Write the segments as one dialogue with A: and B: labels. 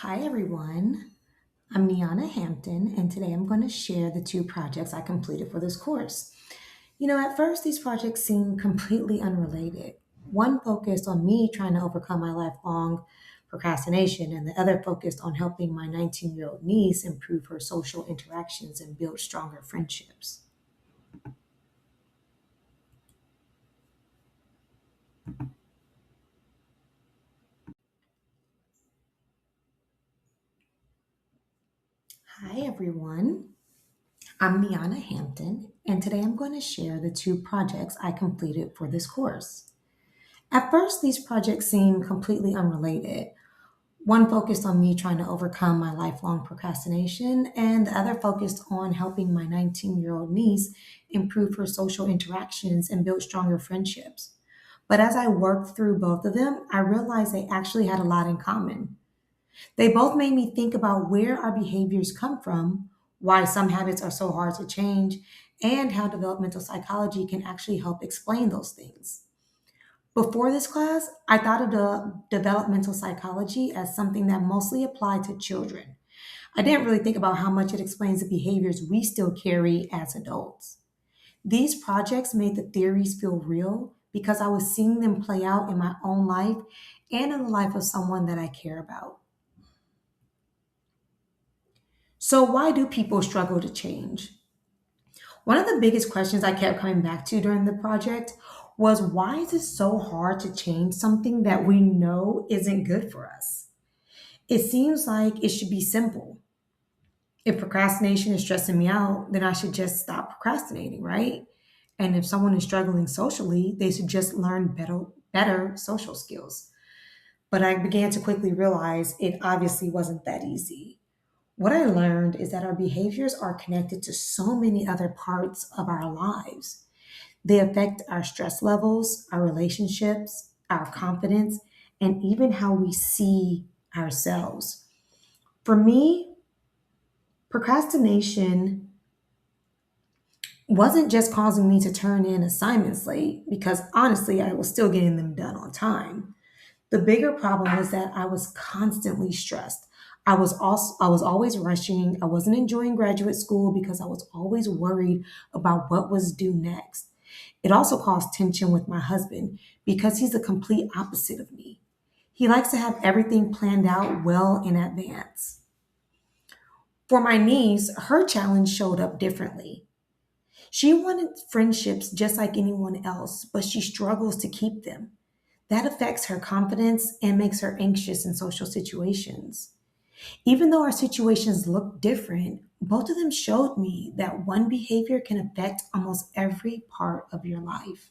A: Hi everyone, I'm Nyana Hampton, and today I'm going to share the two projects I completed for this course. At first, these projects seemed completely unrelated. One focused on me trying to overcome my lifelong procrastination, and the other focused on helping my 19-year-old niece improve her social interactions and build stronger friendships. Hi everyone, I'm Nyana Hampton, and today I'm going to share the two projects I completed for this course. At first, these projects seemed completely unrelated. One focused on me trying to overcome my lifelong procrastination, and the other focused on helping my 19-year-old niece improve her social interactions and build stronger friendships. But as I worked through both of them, I realized they actually had a lot in common. They both made me think about where our behaviors come from, why some habits are so hard to change, and how developmental psychology can actually help explain those things. Before this class, I thought of the developmental psychology as something that mostly applied to children. I didn't really think about how much it explains the behaviors we still carry as adults. These projects made the theories feel real because I was seeing them play out in my own life and in the life of someone that I care about. So, why do people struggle to change? One of the biggest questions I kept coming back to during the project was, why is it so hard to change something that we know isn't good for us? It seems like it should be simple. If procrastination is stressing me out, then I should just stop procrastinating, right? And if someone is struggling socially, they should just learn better social skills. But I began to quickly realize it obviously wasn't that easy. What I learned is that our behaviors are connected to so many other parts of our lives. They affect our stress levels, our relationships, our confidence, and even how we see ourselves. For me, procrastination wasn't just causing me to turn in assignments late, because honestly, I was still getting them done on time. The bigger problem was that I was constantly stressed. I was always rushing. I wasn't enjoying graduate school because I was always worried about what was due next. It also caused tension with my husband because he's the complete opposite of me. He likes to have everything planned out well in advance. For my niece, her challenge showed up differently. She wanted friendships just like anyone else, but she struggles to keep them. That affects her confidence and makes her anxious in social situations. Even though our situations look different, both of them showed me that one behavior can affect almost every part of your life.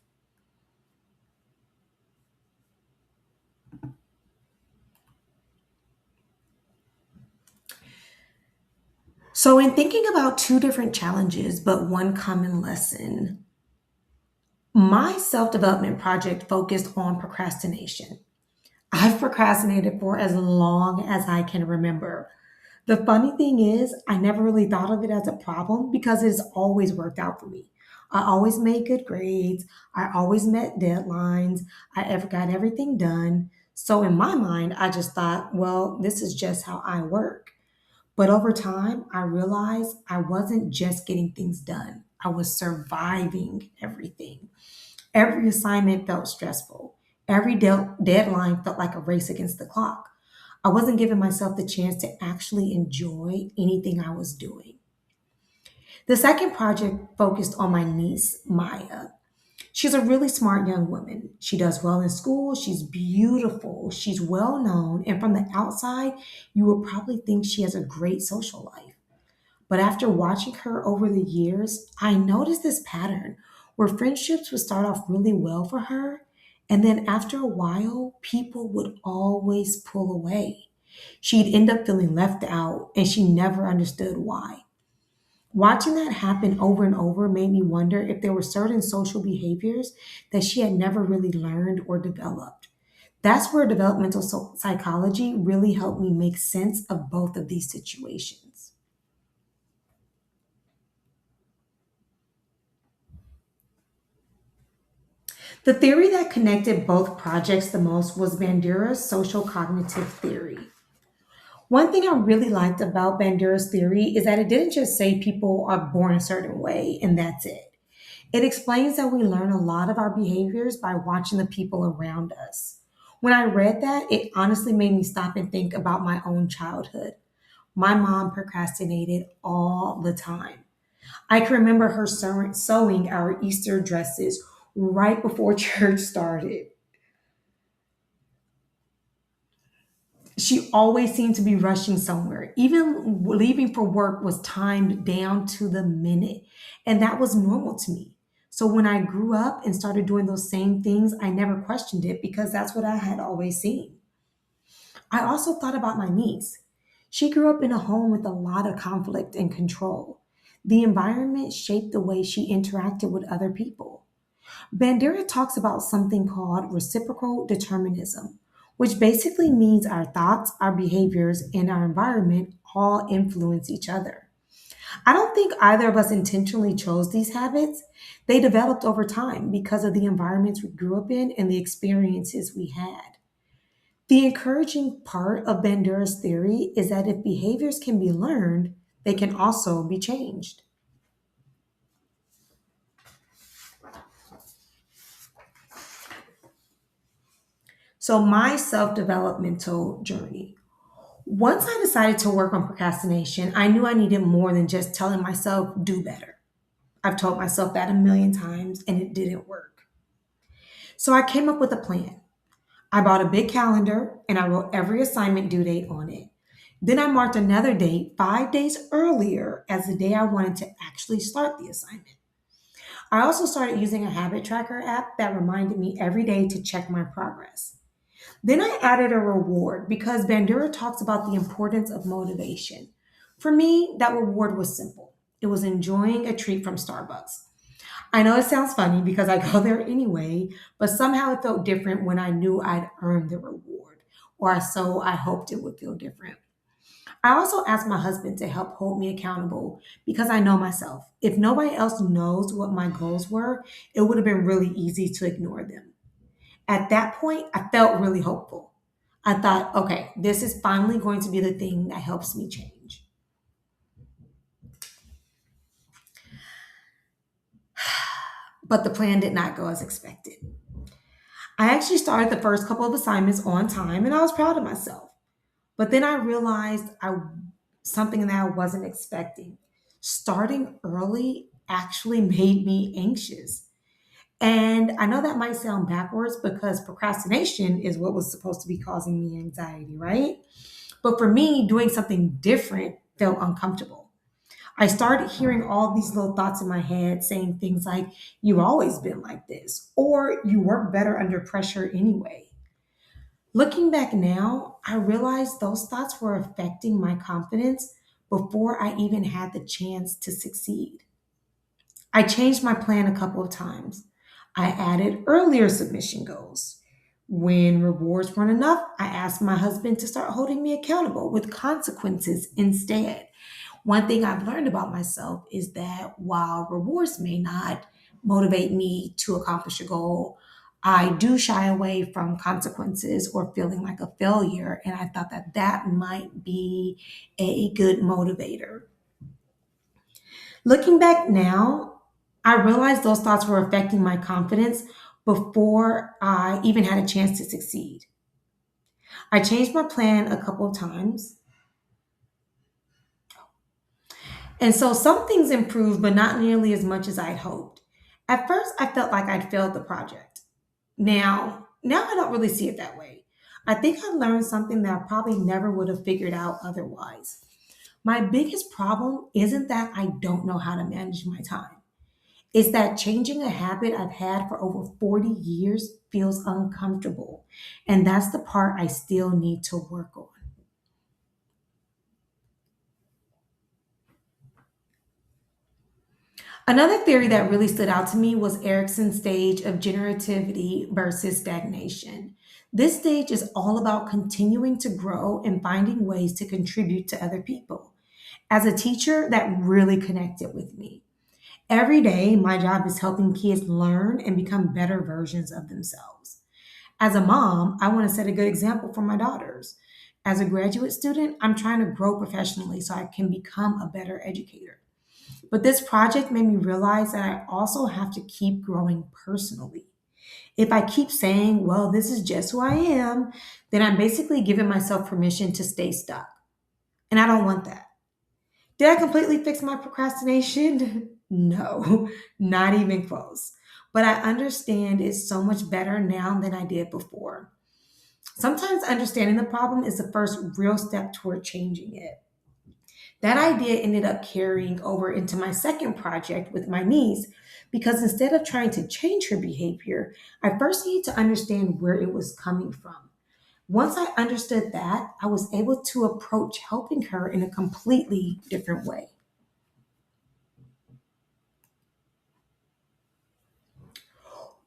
A: So, in thinking about two different challenges but one common lesson, my self development project focused on procrastination. I've procrastinated for as long as I can remember. The funny thing is, I never really thought of it as a problem because it's always worked out for me. I always made good grades. I always met deadlines. I ever got everything done. So in my mind, I just thought, well, this is just how I work. But over time, I realized I wasn't just getting things done. I was surviving everything. Every assignment felt stressful. Every deadline felt like a race against the clock. I wasn't giving myself the chance to actually enjoy anything I was doing. The second project focused on my niece, Maya. She's a really smart young woman. She does well in school. She's beautiful. She's well known. And from the outside, you would probably think she has a great social life. But after watching her over the years, I noticed this pattern where friendships would start off really well for her. And then after a while, people would always pull away. She'd end up feeling left out and she never understood why. Watching that happen over and over made me wonder if there were certain social behaviors that she had never really learned or developed. That's where developmental psychology really helped me make sense of both of these situations. The theory that connected both projects the most was Bandura's social cognitive theory. One thing I really liked about Bandura's theory is that it didn't just say people are born a certain way and that's it. It explains that we learn a lot of our behaviors by watching the people around us. When I read that, it honestly made me stop and think about my own childhood. My mom procrastinated all the time. I can remember her sewing our Easter dresses right before church started. She always seemed to be rushing somewhere. Even leaving for work was timed down to the minute. And that was normal to me. So when I grew up and started doing those same things, I never questioned it because that's what I had always seen. I also thought about my niece. She grew up in a home with a lot of conflict and control. The environment shaped the way she interacted with other people. Bandura talks about something called reciprocal determinism, which basically means our thoughts, our behaviors, and our environment all influence each other. I don't think either of us intentionally chose these habits. They developed over time because of the environments we grew up in and the experiences we had. The encouraging part of Bandura's theory is that if behaviors can be learned, they can also be changed. So, my self developmental journey. Once I decided to work on procrastination, I knew I needed more than just telling myself, do better. I've told myself that a million times and it didn't work. So I came up with a plan. I bought a big calendar and I wrote every assignment due date on it. Then I marked another date 5 days earlier as the day I wanted to actually start the assignment. I also started using a habit tracker app that reminded me every day to check my progress. Then I added a reward because Bandura talks about the importance of motivation. For me, that reward was simple. It was enjoying a treat from Starbucks. I know it sounds funny because I go there anyway, but somehow it felt different when I knew I'd earned the reward, or so I hoped it would feel different. I also asked my husband to help hold me accountable because I know myself. If nobody else knows what my goals were, it would have been really easy to ignore them. At that point, I felt really hopeful. I thought, okay, this is finally going to be the thing that helps me change. But the plan did not go as expected. I actually started the first couple of assignments on time and I was proud of myself. But then I realized something that I wasn't expecting. Starting early actually made me anxious. And I know that might sound backwards because procrastination is what was supposed to be causing me anxiety, right? But for me, doing something different felt uncomfortable. I started hearing all these little thoughts in my head saying things like, you've always been like this, or you work better under pressure anyway. Looking back now, I realized those thoughts were affecting my confidence before I even had the chance to succeed. I changed my plan a couple of times. I added earlier submission goals. When rewards weren't enough, I asked my husband to start holding me accountable with consequences instead. One thing I've learned about myself is that while rewards may not motivate me to accomplish a goal, I do shy away from consequences or feeling like a failure. And I thought that that might be a good motivator. Looking back now, I realized those thoughts were affecting my confidence before I even had a chance to succeed. I changed my plan a couple of times. And so some things improved, but not nearly as much as I'd hoped. At first, I felt like I'd failed the project. Now I don't really see it that way. I think I learned something that I probably never would have figured out otherwise. My biggest problem isn't that I don't know how to manage my time. It's that changing a habit I've had for over 40 years feels uncomfortable. And that's the part I still need to work on. Another theory that really stood out to me was Erikson's stage of generativity versus stagnation. This stage is all about continuing to grow and finding ways to contribute to other people. As a teacher, that really connected with me. Every day, my job is helping kids learn and become better versions of themselves. As a mom, I want to set a good example for my daughters. As a graduate student, I'm trying to grow professionally so I can become a better educator. But this project made me realize that I also have to keep growing personally. If I keep saying, well, this is just who I am, then I'm basically giving myself permission to stay stuck. And I don't want that. Did I completely fix my procrastination? No, not even close. But I understand it's so much better now than I did before. Sometimes understanding the problem is the first real step toward changing it. That idea ended up carrying over into my second project with my niece because instead of trying to change her behavior, I first needed to understand where it was coming from. Once I understood that, I was able to approach helping her in a completely different way.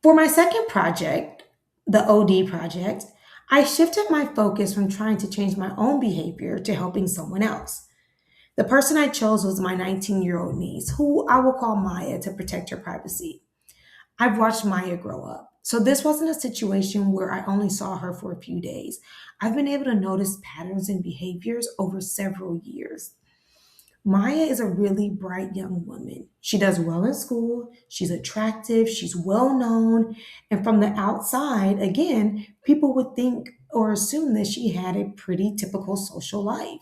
A: For my second project, the OD project, I shifted my focus from trying to change my own behavior to helping someone else. The person I chose was my 19-year-old niece, who I will call Maya to protect her privacy. I've watched Maya grow up. So this wasn't a situation where I only saw her for a few days. I've been able to notice patterns and behaviors over several years. Maya is a really bright young woman. She does well in school, she's attractive, she's well known, and from the outside, again, people would think or assume that she had a pretty typical social life.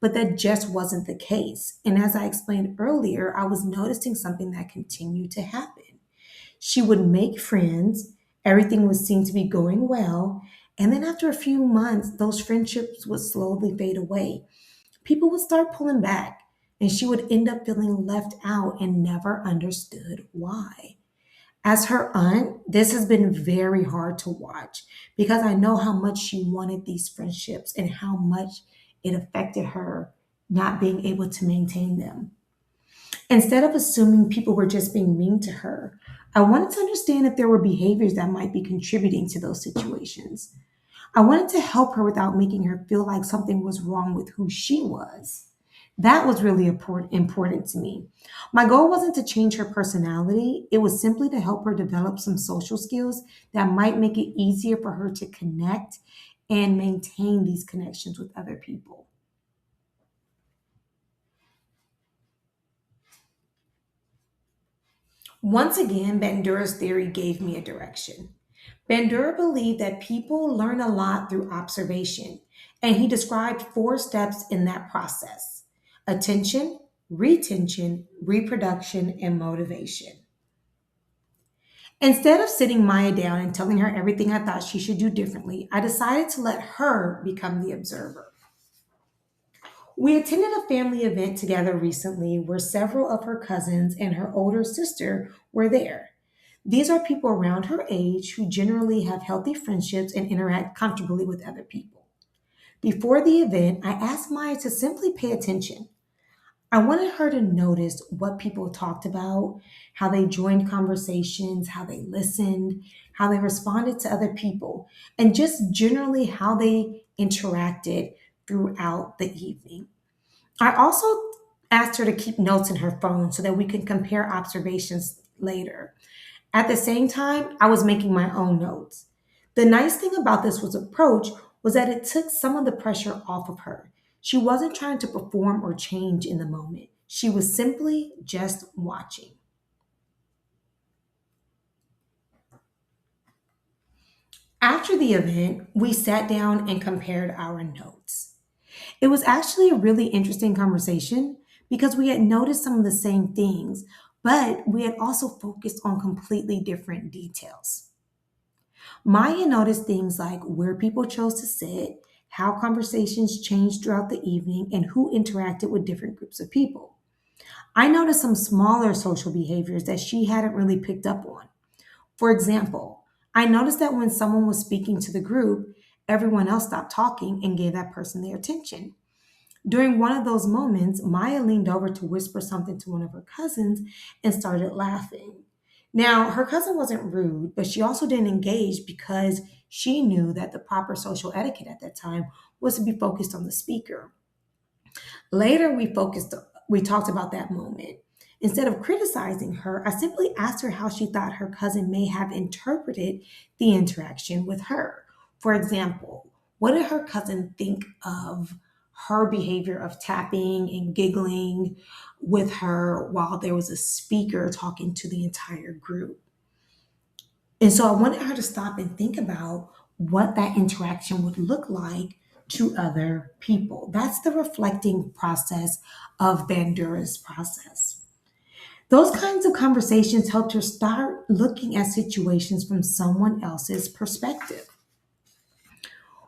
A: But that just wasn't the case. And as I explained earlier, I was noticing something that continued to happen. She would make friends, everything would seem to be going well, and then after a few months, those friendships would slowly fade away. People would start pulling back, and she would end up feeling left out and never understood why. As her aunt, this has been very hard to watch because I know how much she wanted these friendships and how much it affected her not being able to maintain them. Instead of assuming people were just being mean to her, I wanted to understand if there were behaviors that might be contributing to those situations. I wanted to help her without making her feel like something was wrong with who she was. That was really important to me. My goal wasn't to change her personality, it was simply to help her develop some social skills that might make it easier for her to connect and maintain these connections with other people. Once again, Bandura's theory gave me a direction. Bandura believed that people learn a lot through observation, and he described four steps in that process: attention, retention, reproduction, and motivation. Instead of sitting Maya down and telling her everything I thought she should do differently, I decided to let her become the observer. We attended a family event together recently where several of her cousins and her older sister were there. These are people around her age who generally have healthy friendships and interact comfortably with other people. Before the event, I asked Maya to simply pay attention. I wanted her to notice what people talked about, how they joined conversations, how they listened, how they responded to other people, and just generally how they interacted throughout the evening. I also asked her to keep notes in her phone so that we can compare observations later. At the same time, I was making my own notes. The nice thing about this was approach was that it took some of the pressure off of her. She wasn't trying to perform or change in the moment. She was simply just watching. After the event, we sat down and compared our notes. It was actually a really interesting conversation because we had noticed some of the same things, but we had also focused on completely different details. Maya noticed things like where people chose to sit, how conversations changed throughout the evening, and who interacted with different groups of people. I noticed some smaller social behaviors that she hadn't really picked up on. For example, I noticed that when someone was speaking to the group, everyone else stopped talking and gave that person their attention. During one of those moments, Maya leaned over to whisper something to one of her cousins and started laughing. Now, her cousin wasn't rude, but she also didn't engage because she knew that the proper social etiquette at that time was to be focused on the speaker. Later, we talked about that moment. Instead of criticizing her, I simply asked her how she thought her cousin may have interpreted the interaction with her. For example, What did her cousin think of her behavior of tapping and giggling with her while there was a speaker talking to the entire group? And so I wanted her to stop and think about what that interaction would look like to other people. That's the reflecting process of Bandura's process. Those kinds of conversations helped her start looking at situations from someone else's perspective.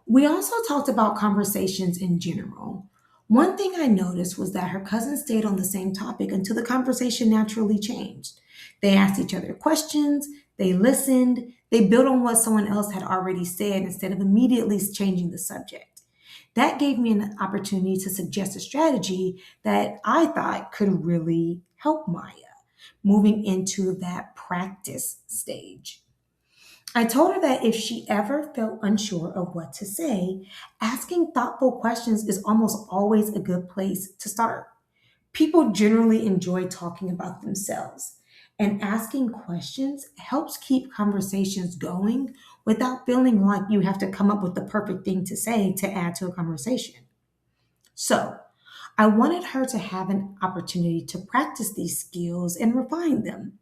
A: We also talked about conversations in general. One thing I noticed was that her cousin stayed on the same topic until the conversation naturally changed. They asked each other questions, they listened, they built on what someone else had already said instead of immediately changing the subject. That gave me an opportunity to suggest a strategy that I thought could really help Maya moving into that practice stage. I told her that if she ever felt unsure of what to say, asking thoughtful questions is almost always a good place to start. People generally enjoy talking about themselves, and asking questions helps keep conversations going without feeling like you have to come up with the perfect thing to say to add to a conversation. So, I wanted her to have an opportunity to practice these skills and refine them.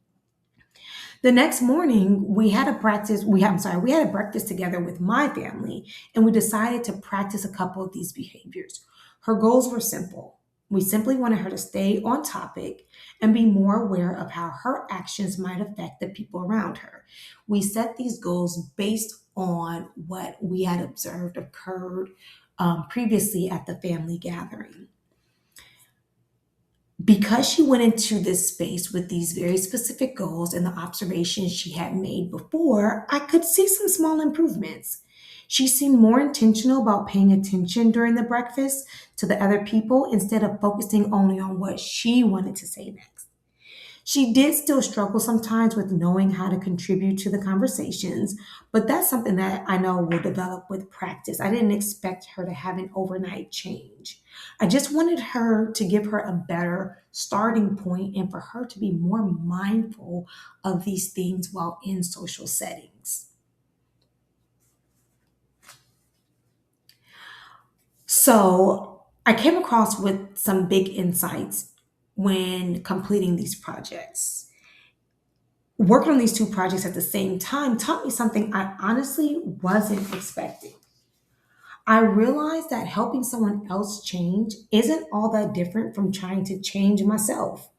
A: The next morning, we had a breakfast together with my family, and we decided to practice a couple of these behaviors. Her goals were simple. We simply wanted her to stay on topic and be more aware of how her actions might affect the people around her. We set these goals based on what we had observed occurred previously at the family gathering. Because she went into this space with these very specific goals and the observations she had made before, I could see some small improvements. She seemed more intentional about paying attention during the breakfast to the other people instead of focusing only on what she wanted to say next. She did still struggle sometimes with knowing how to contribute to the conversations, but that's something that I know will develop with practice. I didn't expect her to have an overnight change. I just wanted her to give her a better starting point and for her to be more mindful of these things while in social settings. So I came across with some big insights when completing these projects. Working on these two projects at the same time taught me something I honestly wasn't expecting. I realized that helping someone else change isn't all that different from trying to change myself.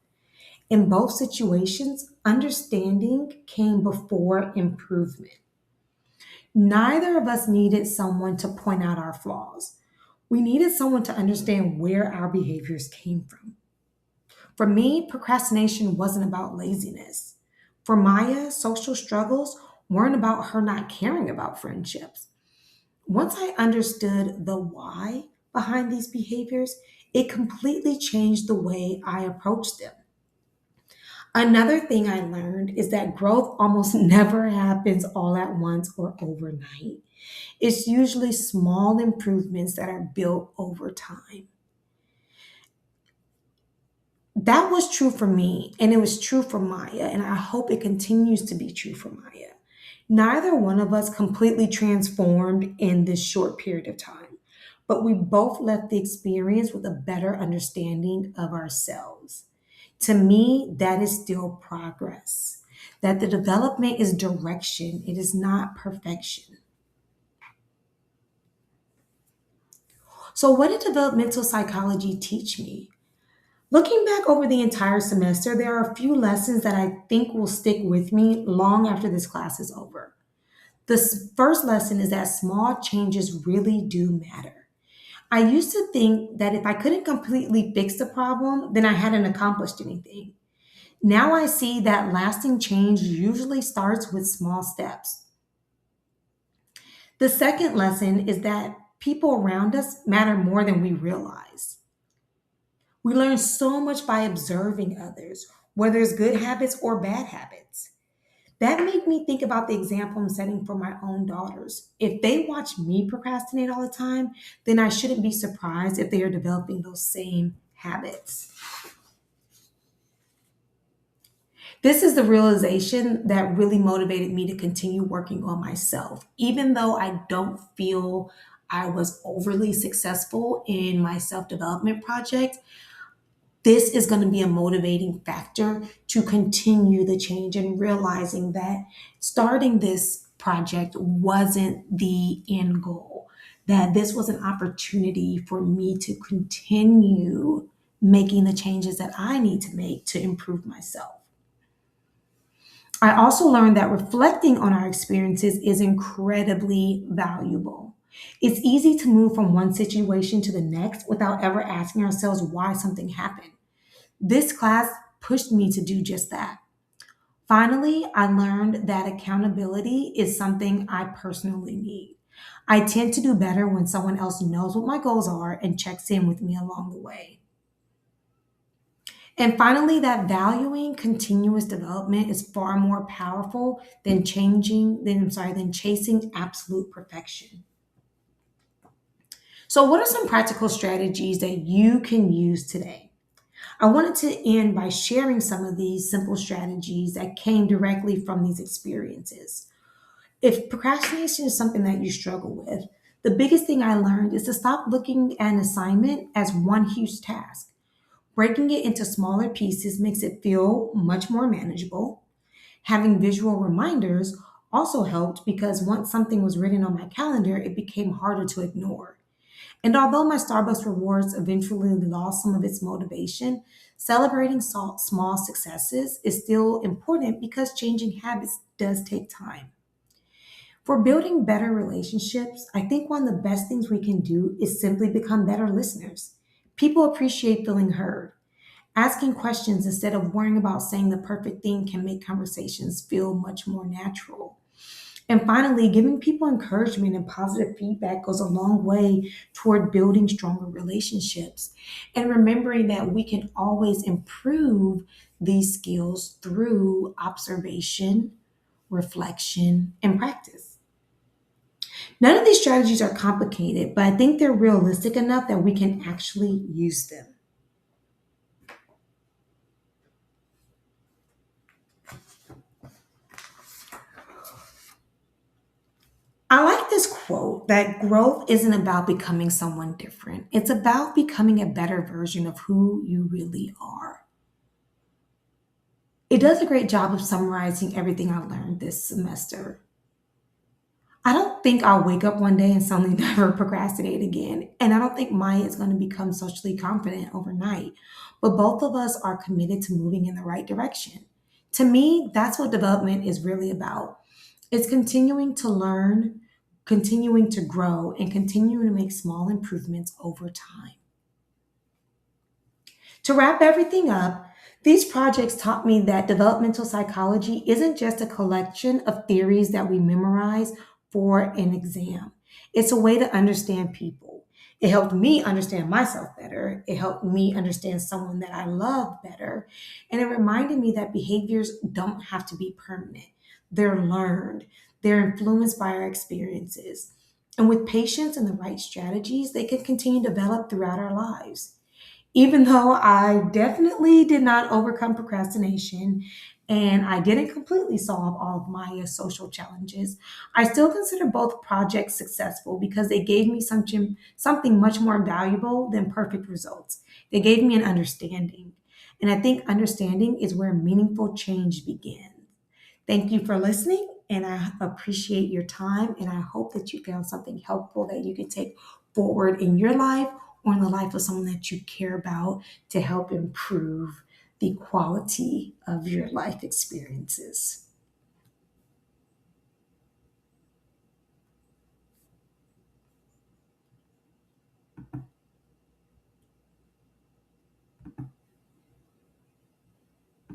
A: In both situations, understanding came before improvement. Neither of us needed someone to point out our flaws. We needed someone to understand where our behaviors came from. For me, procrastination wasn't about laziness. For Maya, social struggles weren't about her not caring about friendships. Once I understood the why behind these behaviors, it completely changed the way I approached them. Another thing I learned is that growth almost never happens all at once or overnight. It's usually small improvements that are built over time. That was true for me, and it was true for Maya, and I hope it continues to be true for Maya. Neither one of us completely transformed in this short period of time, but we both left the experience with a better understanding of ourselves. To me, that is still progress. That the development is direction, it is not perfection. So, what did developmental psychology teach me? Looking back over the entire semester, there are a few lessons that I think will stick with me long after this class is over. The first lesson is that small changes really do matter. I used to think that if I couldn't completely fix the problem, then I hadn't accomplished anything. Now I see that lasting change usually starts with small steps. The second lesson is that people around us matter more than we realize. We learn so much by observing others, whether it's good habits or bad habits. That made me think about the example I'm setting for my own daughters. If they watch me procrastinate all the time, then I shouldn't be surprised if they are developing those same habits. This is the realization that really motivated me to continue working on myself. Even though I don't feel I was overly successful in my self development project, this is going to be a motivating factor to continue the change and realizing that starting this project wasn't the end goal, that this was an opportunity for me to continue making the changes that I need to make to improve myself. I also learned that reflecting on our experiences is incredibly valuable. It's easy to move from one situation to the next without ever asking ourselves why something happened. This class pushed me to do just that. Finally, I learned that accountability is something I personally need. I tend to do better when someone else knows what my goals are and checks in with me along the way. And finally, that valuing continuous development is far more powerful than chasing absolute perfection. So, what are some practical strategies that you can use today? I wanted to end by sharing some of these simple strategies that came directly from these experiences. If procrastination is something that you struggle with, the biggest thing I learned is to stop looking at an assignment as one huge task. Breaking it into smaller pieces makes it feel much more manageable. Having visual reminders also helped because once something was written on my calendar, it became harder to ignore. And although my Starbucks rewards eventually lost some of its motivation, celebrating small successes is still important because changing habits does take time. For building better relationships, I think one of the best things we can do is simply become better listeners. People appreciate feeling heard. Asking questions instead of worrying about saying the perfect thing can make conversations feel much more natural. And finally, giving people encouragement and positive feedback goes a long way toward building stronger relationships. And remembering that we can always improve these skills through observation, reflection, and practice. None of these strategies are complicated, but I think they're realistic enough that we can actually use them. I like this quote that growth isn't about becoming someone different. It's about becoming a better version of who you really are. It does a great job of summarizing everything I learned this semester. I don't think I'll wake up one day and suddenly never procrastinate again. And I don't think Maya is going to become socially confident overnight. But both of us are committed to moving in the right direction. To me, that's what development is really about. It's continuing to learn, continuing to grow, and continuing to make small improvements over time. To wrap everything up, these projects taught me that developmental psychology isn't just a collection of theories that we memorize for an exam. It's a way to understand people. It helped me understand myself better. It helped me understand someone that I love better. And it reminded me that behaviors don't have to be permanent. They're learned, they're influenced by our experiences. And with patience and the right strategies, they can continue to develop throughout our lives. Even though I definitely did not overcome procrastination and I didn't completely solve all of my social challenges, I still consider both projects successful because they gave me something much more valuable than perfect results. They gave me an understanding. And I think understanding is where meaningful change begins. Thank you for listening, and I appreciate your time. And I hope that you found something helpful that you can take forward in your life or in the life of someone that you care about to help improve the quality of your life experiences.